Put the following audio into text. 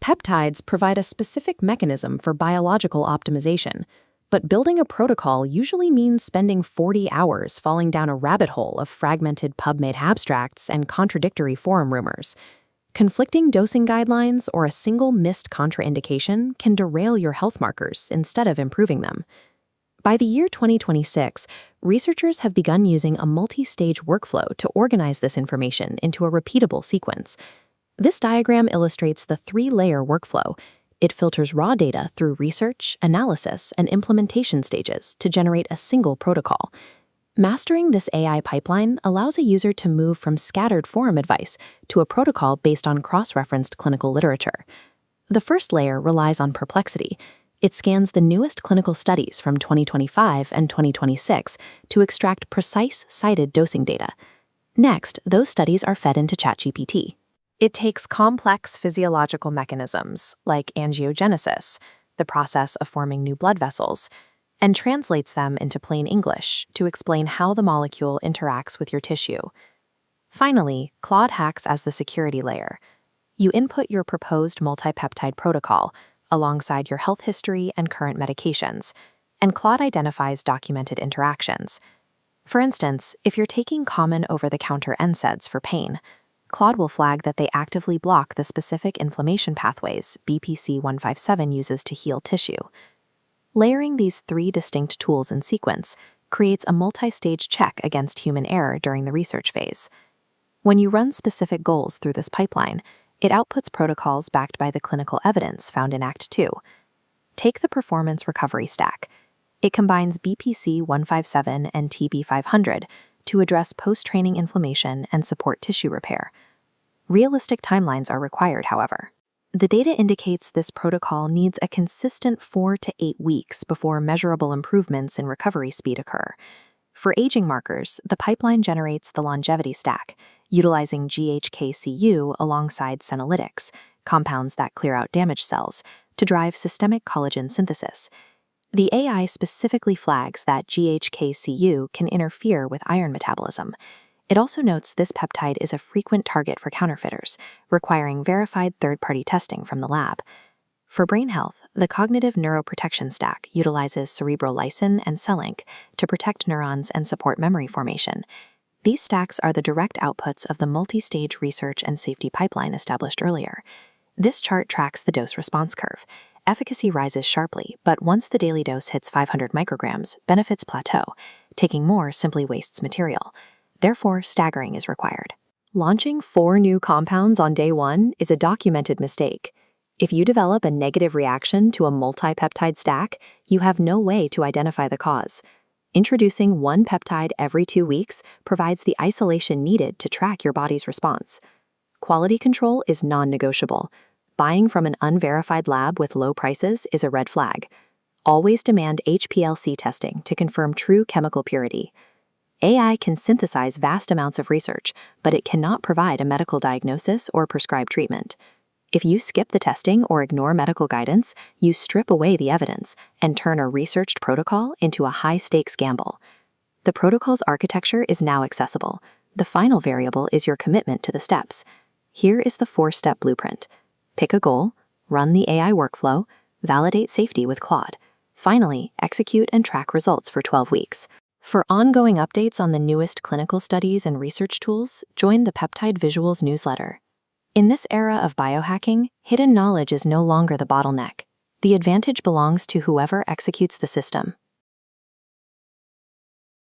Peptides provide a specific mechanism for biological optimization, but building a protocol usually means spending 40 hours falling down a rabbit hole of fragmented PubMed abstracts and contradictory forum rumors. Conflicting dosing guidelines or a single missed contraindication can derail your health markers instead of improving them. By the year 2026, researchers have begun using a multi-stage workflow to organize this information into a repeatable sequence. This diagram illustrates the three-layer workflow. It filters raw data through research, analysis, and implementation stages to generate a single protocol. Mastering this AI pipeline allows a user to move from scattered forum advice to a protocol based on cross-referenced clinical literature. The first layer relies on perplexity. It scans the newest clinical studies from 2025 and 2026 to extract precise, cited dosing data. Next, those studies are fed into ChatGPT. It takes complex physiological mechanisms, like angiogenesis, the process of forming new blood vessels, and translates them into plain English to explain how the molecule interacts with your tissue. Finally, Claude acts as the security layer. You input your proposed multipeptide protocol alongside your health history and current medications, and Claude identifies documented interactions. For instance, if you're taking common over-the-counter NSAIDs for pain, Claude will flag that they actively block the specific inflammation pathways BPC 157 uses to heal tissue. Layering these three distinct tools in sequence creates a multi-stage check against human error during the research phase. When you run specific goals through this pipeline, it outputs protocols backed by the clinical evidence found in Act 2. Take the performance recovery stack. It combines BPC 157 and TB 500 to address post-training inflammation and support tissue repair. Realistic timelines are required, however. The data indicates this protocol needs a consistent 4 to 8 weeks before measurable improvements in recovery speed occur. For aging markers, the pipeline generates the longevity stack, utilizing GHK-Cu alongside senolytics, compounds that clear out damaged cells, to drive systemic collagen synthesis. The AI specifically flags that GHK-Cu can interfere with iron metabolism. It also notes this peptide is a frequent target for counterfeiters, requiring verified third-party testing from the lab. For brain health, the cognitive neuroprotection stack utilizes cerebrolysin and CellLink to protect neurons and support memory formation. These stacks are the direct outputs of the multi-stage research and safety pipeline established earlier. This chart tracks the dose-response curve. Efficacy rises sharply, but once the daily dose hits 500 micrograms, benefits plateau. Taking more simply wastes material. Therefore, staggering is required. Launching 4 new compounds on day 1 is a documented mistake. If you develop a negative reaction to a multi-peptide stack, you have no way to identify the cause. Introducing one peptide every 2 weeks provides the isolation needed to track your body's response. Quality control is non-negotiable. Buying from an unverified lab with low prices is a red flag. Always demand HPLC testing to confirm true chemical purity. AI can synthesize vast amounts of research, but it cannot provide a medical diagnosis or prescribe treatment. If you skip the testing or ignore medical guidance, you strip away the evidence and turn a researched protocol into a high-stakes gamble. The protocol's architecture is now accessible. The final variable is your commitment to the steps. Here is the 4-step blueprint. Pick a goal, run the AI workflow, validate safety with Claude. Finally, execute and track results for 12 weeks. For ongoing updates on the newest clinical studies and research tools, join the Peptide Visuals newsletter. In this era of biohacking, hidden knowledge is no longer the bottleneck. The advantage belongs to whoever executes the system.